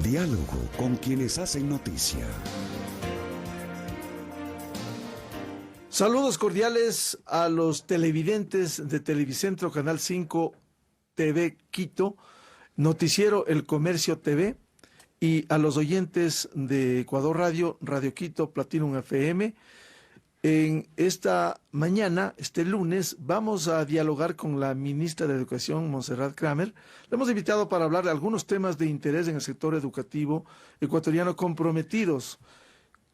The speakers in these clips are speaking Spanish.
Diálogo con quienes hacen noticia. Saludos cordiales a los televidentes de Televicentro Canal 5 TV Quito, Noticiero El Comercio TV, y a los oyentes de Ecuador Radio, Radio Quito, Platinum FM. En esta mañana, este lunes, vamos a dialogar con la ministra de Educación, Montserrat Kramer. Le hemos invitado para hablar de algunos temas de interés en el sector educativo ecuatoriano comprometidos,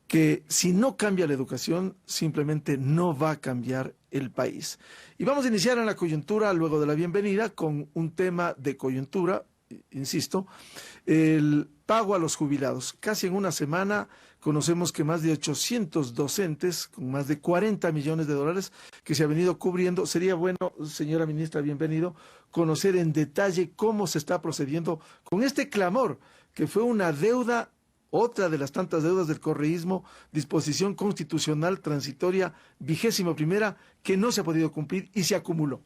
que si no cambia la educación, simplemente no va a cambiar el país. Y vamos a iniciar en la coyuntura, luego de la bienvenida, con un tema de coyuntura, insisto, el pago a los jubilados. Casi en una semana conocemos que más de 800 docentes, con más de 40 millones de dólares que se ha venido cubriendo. Sería bueno, señora ministra, bienvenido, conocer en detalle cómo se está procediendo con este clamor, que fue una deuda, otra de las tantas deudas del correísmo, disposición constitucional transitoria 21ª, que no se ha podido cumplir y se acumuló.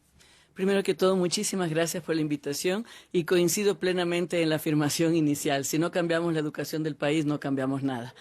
Primero que todo, muchísimas gracias por la invitación y coincido plenamente en la afirmación inicial. Si no cambiamos la educación del país, no cambiamos nada.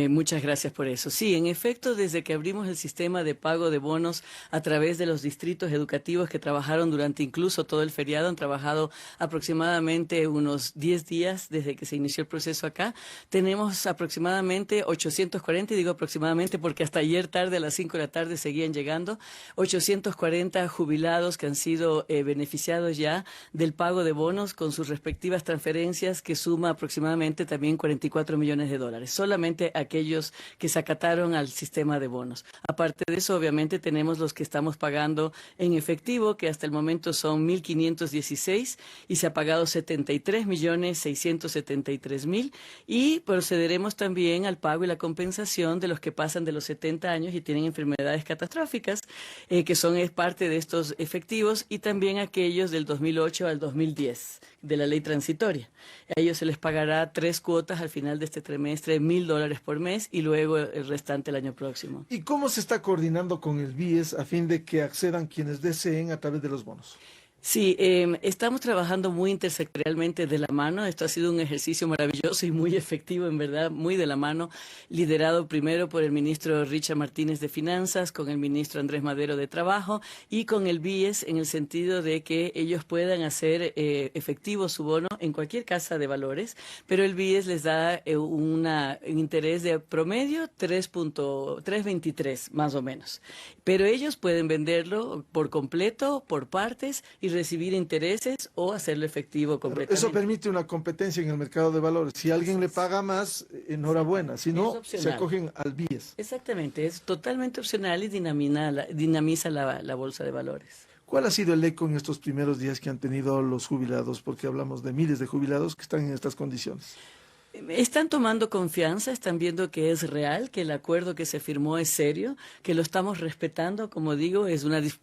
Muchas gracias por eso. Sí, en efecto, desde que abrimos el sistema de pago de bonos a través de los distritos educativos que trabajaron durante incluso todo el feriado, han trabajado aproximadamente unos 10 días desde que se inició el proceso acá, tenemos aproximadamente 840, y digo aproximadamente porque hasta ayer tarde a las 5 de la tarde seguían llegando, 840 jubilados que han sido beneficiados ya del pago de bonos con sus respectivas transferencias, que suma aproximadamente también 44 millones de dólares, solamente aquellos que se acataron al sistema de bonos. Aparte de eso, obviamente tenemos los que estamos pagando en efectivo, que hasta el momento son 1.516 y se ha pagado 73.673.000, y procederemos también al pago y la compensación de los que pasan de los 70 años y tienen enfermedades catastróficas, que son parte de estos efectivos, y también aquellos del 2008 al 2010 de la ley transitoria. A ellos se les pagará 3 cuotas al final de este trimestre, $1.000 por mes, y luego el restante el año próximo. ¿Y cómo se está coordinando con el BIES a fin de que accedan quienes deseen a través de los bonos? Sí, estamos trabajando muy intersectorialmente de la mano. Esto ha sido un ejercicio maravilloso y muy efectivo, en verdad, muy de la mano, liderado primero por el ministro Richard Martínez de Finanzas, con el ministro Andrés Madero de Trabajo y con el BIES, en el sentido de que ellos puedan hacer efectivo su bono en cualquier casa de valores, pero el BIES les da un interés de promedio 3.323 más o menos. Pero ellos pueden venderlo por completo, por partes, y recibir intereses o hacerlo efectivo completamente. Eso permite una competencia en el mercado de valores. Si alguien le paga más, enhorabuena. Si no, se acogen al BIES. Exactamente, es totalmente opcional y dinamiza la bolsa de valores. ¿Cuál ha sido el eco en estos primeros días que han tenido los jubilados? Porque hablamos de miles de jubilados que están en estas condiciones. Están tomando confianza, están viendo que es real, que el acuerdo que se firmó es serio, que lo estamos respetando. Como digo,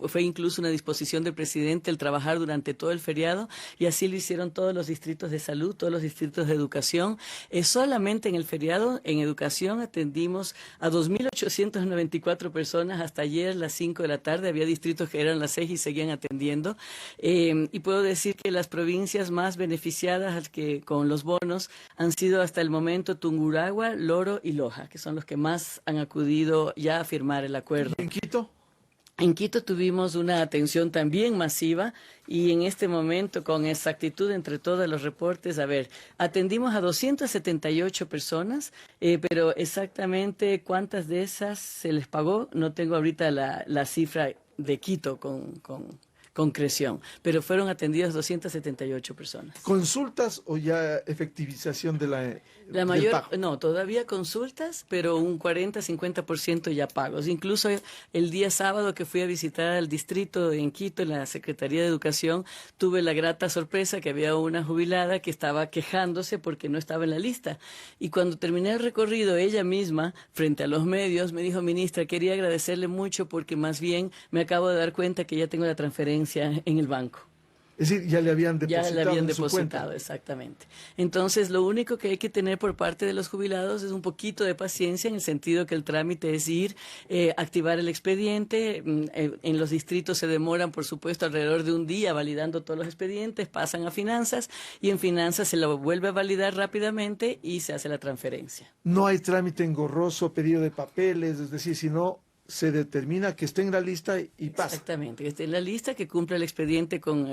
fue incluso una disposición del presidente el trabajar durante todo el feriado, y así lo hicieron todos los distritos de salud, todos los distritos de educación. Solamente en el feriado, en educación, atendimos a 2.894 personas. Hasta ayer a las 5 de la tarde había distritos que eran las 6 y seguían atendiendo. Y puedo decir que las provincias más beneficiadas con los bonos han sido hasta el momento Tungurahua, Loro y Loja, que son los que más han acudido ya a firmar el acuerdo. ¿En Quito? En Quito tuvimos una atención también masiva, y en este momento, con exactitud entre todos los reportes, atendimos a 278 personas, pero exactamente cuántas de esas se les pagó, no tengo ahorita la cifra de Quito con concreción, pero fueron atendidas 278 personas. ¿Consultas o ya efectivización de la mayor, no, todavía consultas, pero un 40-50% ya pagos. Incluso el día sábado que fui a visitar al distrito en Quito, en la Secretaría de Educación, tuve la grata sorpresa que había una jubilada que estaba quejándose porque no estaba en la lista. Y cuando terminé el recorrido, ella misma, frente a los medios, me dijo: ministra, quería agradecerle mucho porque más bien me acabo de dar cuenta que ya tengo la transferencia en el banco. Es decir, ya le habían Ya depositado le habían en su depositado, cuenta. exactamente. Entonces, lo único que hay que tener por parte de los jubilados es un poquito de paciencia en el sentido que el trámite es ir, activar el expediente. En los distritos se demoran, por supuesto, alrededor de un día validando todos los expedientes, pasan a finanzas y en finanzas se lo vuelve a validar rápidamente y se hace la transferencia. No hay trámite engorroso, pedido de papeles, es decir, si no se determina que esté en la lista y pasa. Exactamente, que esté en la lista, que cumpla el expediente con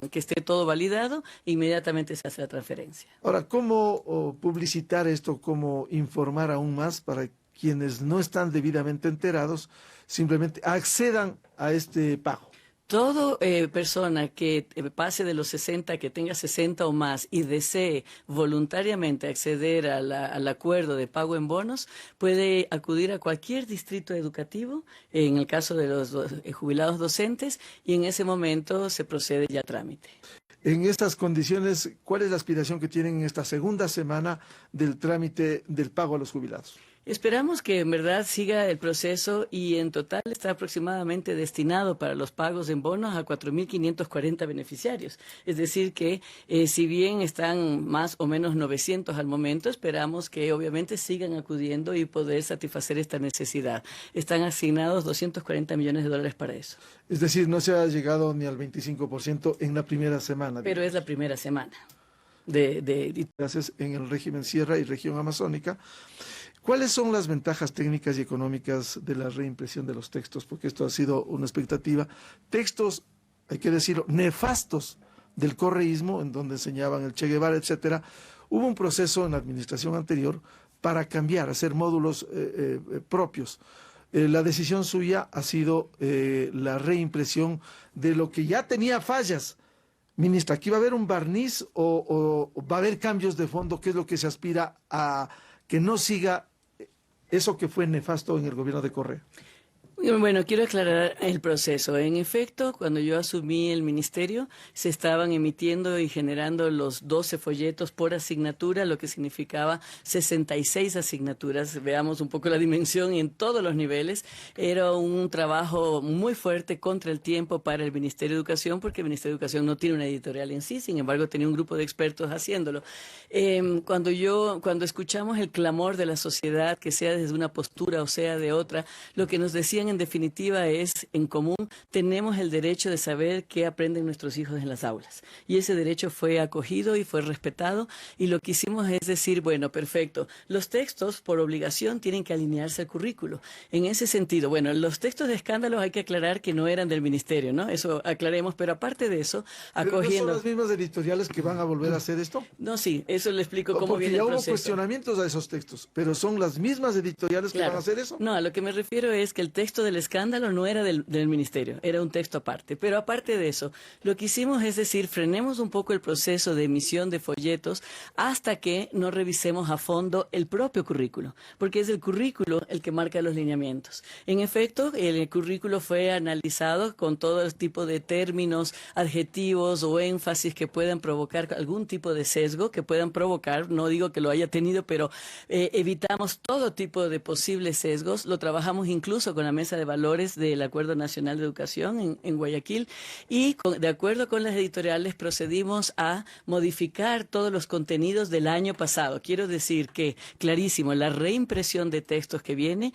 que esté todo validado, inmediatamente se hace la transferencia. Ahora, ¿cómo publicitar esto? ¿Cómo informar aún más para quienes no están debidamente enterados, simplemente accedan a este pago? Toda persona que pase de los 60, que tenga 60 o más y desee voluntariamente acceder al acuerdo de pago en bonos, puede acudir a cualquier distrito educativo, en el caso de los jubilados docentes, y en ese momento se procede ya a trámite. En estas condiciones, ¿cuál es la aspiración que tienen en esta segunda semana del trámite del pago a los jubilados? Esperamos que en verdad siga el proceso y en total está aproximadamente destinado para los pagos en bonos a 4.540 beneficiarios. Es decir que si bien están más o menos 900 al momento, esperamos que obviamente sigan acudiendo y poder satisfacer esta necesidad. Están asignados 240 millones de dólares para eso. Es decir, no se ha llegado ni al 25% en la primera semana. Pero es la primera semana Gracias en el régimen Sierra y región amazónica. ¿Cuáles son las ventajas técnicas y económicas de la reimpresión de los textos? Porque esto ha sido una expectativa. Textos, hay que decirlo, nefastos del correísmo, en donde enseñaban el Che Guevara, etcétera. Hubo un proceso en la administración anterior para cambiar, hacer módulos propios. La decisión suya ha sido la reimpresión de lo que ya tenía fallas. Ministra, ¿aquí va a haber un barniz o va a haber cambios de fondo? ¿Qué es lo que se aspira a que no siga eso que fue nefasto en el gobierno de Correa? Bueno, quiero aclarar el proceso. En efecto, cuando yo asumí el ministerio, se estaban emitiendo y generando los 12 folletos por asignatura, lo que significaba 66 asignaturas. Veamos un poco la dimensión en todos los niveles. Era un trabajo muy fuerte contra el tiempo para el Ministerio de Educación, porque el Ministerio de Educación no tiene una editorial en sí, sin embargo, tenía un grupo de expertos haciéndolo. Cuando escuchamos el clamor de la sociedad, que sea desde una postura o sea de otra, lo que nos decían en definitiva es, en común, tenemos el derecho de saber qué aprenden nuestros hijos en las aulas. Y ese derecho fue acogido y fue respetado, y lo que hicimos es decir, bueno, perfecto, los textos por obligación tienen que alinearse al currículo. En ese sentido, bueno, los textos de escándalos hay que aclarar que no eran del ministerio, ¿no? Eso aclaremos, pero aparte de eso, acogiendo... ¿Pero no son las mismas editoriales que van a volver a hacer esto? No, sí, eso le explico cómo Porque viene ya el hubo proceso. cuestionamientos a esos textos, pero ¿son las mismas editoriales que Claro. van a hacer eso? No, a lo que me refiero es que el texto del escándalo no era del ministerio, era un texto aparte. Pero aparte de eso, lo que hicimos es decir, frenemos un poco el proceso de emisión de folletos hasta que no revisemos a fondo el propio currículo, porque es el currículo el que marca los lineamientos. En efecto, el currículo fue analizado con todo el tipo de términos, adjetivos o énfasis que puedan provocar algún tipo de sesgo, que puedan provocar, no digo que lo haya tenido, pero evitamos todo tipo de posibles sesgos. Lo trabajamos incluso con la Mesa de Valores del Acuerdo Nacional de Educación en Guayaquil y de acuerdo con las editoriales procedimos a modificar todos los contenidos del año pasado. Quiero decir que, clarísimo, la reimpresión de textos que viene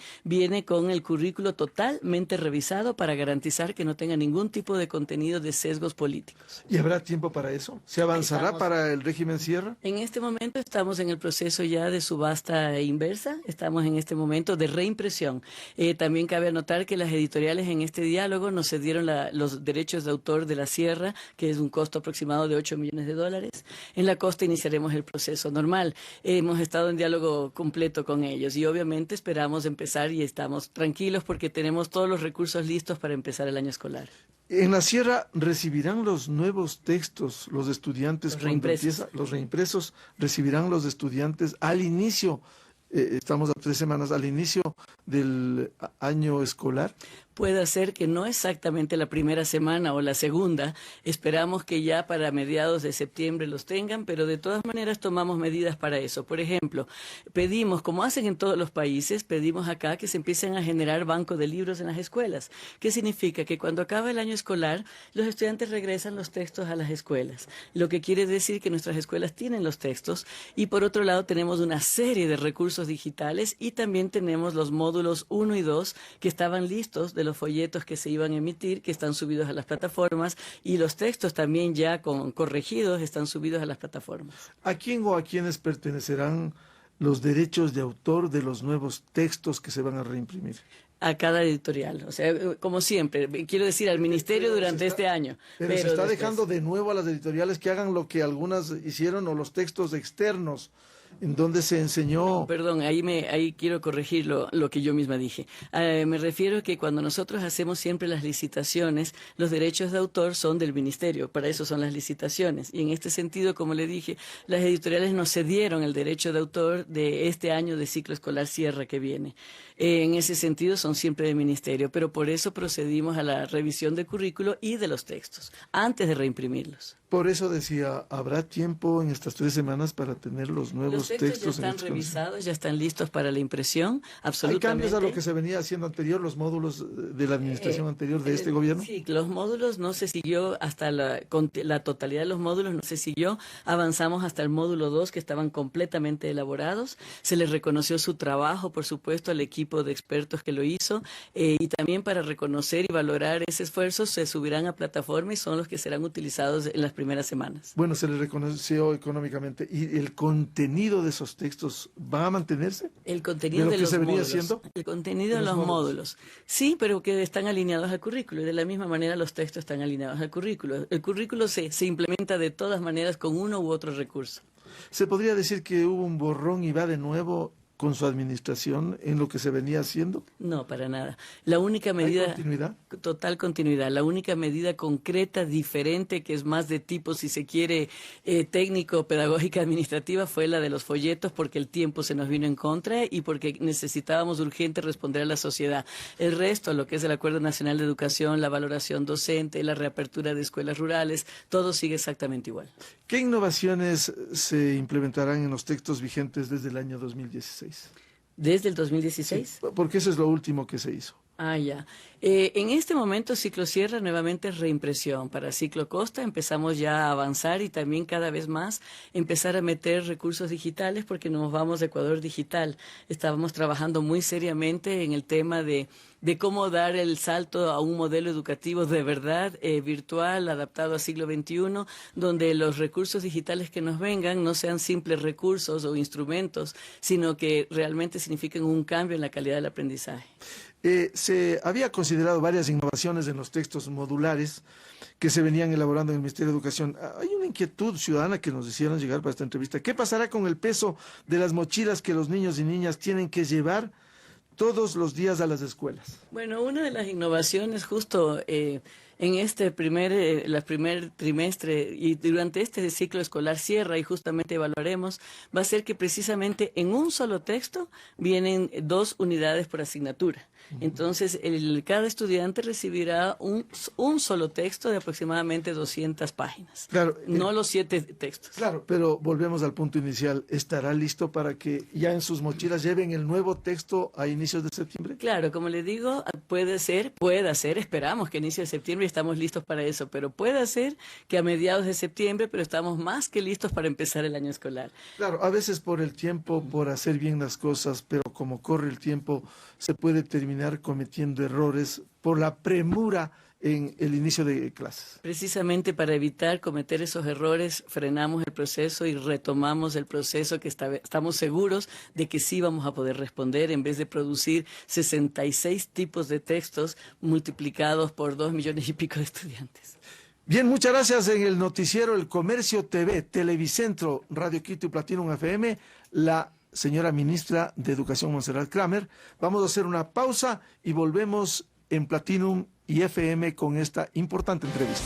con el currículo totalmente revisado para garantizar que no tenga ningún tipo de contenido de sesgos políticos. ¿Y habrá tiempo para eso? ¿Se avanzará para el régimen Sierra? En este momento estamos en el proceso ya de subasta inversa, estamos en este momento de reimpresión. También cabe anotar que las editoriales en este diálogo nos cedieron los derechos de autor de la Sierra, que es un costo aproximado de 8 millones de dólares. En la costa iniciaremos el proceso normal. Hemos estado en diálogo completo con ellos y obviamente esperamos empezar y estamos tranquilos porque tenemos todos los recursos listos para empezar el año escolar. En la Sierra recibirán los nuevos textos los estudiantes Los cuando reimpresos. empieza, los reimpresos recibirán los estudiantes al inicio, estamos a 3 semanas, al inicio del año escolar. pueda ser que no exactamente la primera semana o la segunda, esperamos que ya para mediados de septiembre los tengan, pero de todas maneras tomamos medidas para eso. Por ejemplo, pedimos, como hacen en todos los países, pedimos acá que se empiecen a generar bancos de libros en las escuelas. ¿Qué significa? Que cuando acaba el año escolar, los estudiantes regresan los textos a las escuelas, lo que quiere decir que nuestras escuelas tienen los textos y por otro lado tenemos una serie de recursos digitales y también tenemos los módulos 1 y 2 que estaban listos de los folletos que se iban a emitir, que están subidos a las plataformas y los textos también ya corregidos están subidos a las plataformas. ¿A quién o a quiénes pertenecerán los derechos de autor de los nuevos textos que se van a reimprimir? A cada editorial, o sea, como siempre, quiero decir al ministerio durante este año. Pero se está dejando de nuevo a las editoriales que hagan lo que algunas hicieron o los textos externos, en donde se enseñó... Perdón, ahí quiero corregir lo que yo misma dije. Me refiero a que cuando nosotros hacemos siempre las licitaciones, los derechos de autor son del ministerio, para eso son las licitaciones. Y en este sentido, como le dije, las editoriales nos cedieron el derecho de autor de este año de ciclo escolar cierre que viene. En ese sentido son siempre del ministerio, pero por eso procedimos a la revisión del currículo y de los textos, antes de reimprimirlos. Por eso decía, ¿habrá tiempo en estas 3 semanas para tener los nuevos textos? Los textos ya están revisados, ya están listos para la impresión, absolutamente. ¿Hay cambios a lo que se venía haciendo anterior, los módulos de la administración anterior de este gobierno? Sí, los módulos no se siguió hasta la totalidad de los módulos no se siguió. Avanzamos hasta el módulo 2, que estaban completamente elaborados. Se les reconoció su trabajo, por supuesto, al equipo de expertos que lo hizo. Y también para reconocer y valorar ese esfuerzo, se subirán a plataforma y son los que serán utilizados en las primeras semanas. Bueno, se les reconoció económicamente. ¿Y el contenido de esos textos va a mantenerse? El contenido de los módulos. El contenido de los módulos. Sí, pero que están alineados al currículo. Y de la misma manera los textos están alineados al currículo. El currículo se implementa de todas maneras con uno u otro recurso. ¿Se podría decir que hubo un borrón y va de nuevo con su administración en lo que se venía haciendo? No, para nada. La única medida... ¿Hay continuidad? Total continuidad. La única medida concreta, diferente, que es más de tipo, si se quiere, técnico, pedagógica, administrativa, fue la de los folletos, porque el tiempo se nos vino en contra y porque necesitábamos urgente responder a la sociedad. El resto, lo que es el Acuerdo Nacional de Educación, la valoración docente, la reapertura de escuelas rurales, todo sigue exactamente igual. ¿Qué innovaciones se implementarán en los textos vigentes desde el año 2016? ¿Desde el 2016? Sí, porque eso es lo último que se hizo. Ah, ya. En este momento Ciclo Sierra nuevamente es reimpresión. Para Ciclo Costa empezamos ya a avanzar y también cada vez más empezar a meter recursos digitales porque nos vamos de Ecuador Digital. Estábamos trabajando muy seriamente en el tema de cómo dar el salto a un modelo educativo de verdad, virtual, adaptado al siglo XXI, donde los recursos digitales que nos vengan no sean simples recursos o instrumentos, sino que realmente signifiquen un cambio en la calidad del aprendizaje. Se había considerado varias innovaciones en los textos modulares que se venían elaborando en el Ministerio de Educación. Hay una inquietud ciudadana que nos hicieron llegar para esta entrevista. ¿Qué pasará con el peso de las mochilas que los niños y niñas tienen que llevar todos los días a las escuelas? Bueno, una de las innovaciones justo en este primer trimestre y durante este ciclo escolar cierra y justamente evaluaremos, va a ser que precisamente en un solo texto vienen 2 unidades por asignatura. Entonces, cada estudiante recibirá un solo texto de aproximadamente 200 páginas, claro, no los 7 textos. Claro, pero volvemos al punto inicial. ¿Estará listo para que ya en sus mochilas lleven el nuevo texto a inicios de septiembre? Claro, como le digo, puede ser, esperamos que a inicios de septiembre estamos listos para eso, pero puede ser que a mediados de septiembre, pero estamos más que listos para empezar el año escolar. Claro, a veces por el tiempo, por hacer bien las cosas, pero como corre el tiempo, se puede terminar cometiendo errores por la premura en el inicio de clases. Precisamente para evitar cometer esos errores, frenamos el proceso y retomamos el proceso que estamos seguros de que sí vamos a poder responder en vez de producir 66 tipos de textos multiplicados por 2 millones y pico de estudiantes. Bien, muchas gracias. En el noticiero El Comercio TV, Televicentro, Radio Quito y Platinum FM, la señora ministra de Educación, Montserrat Kramer. Vamos a hacer una pausa y volvemos en Platinum y FM con esta importante entrevista.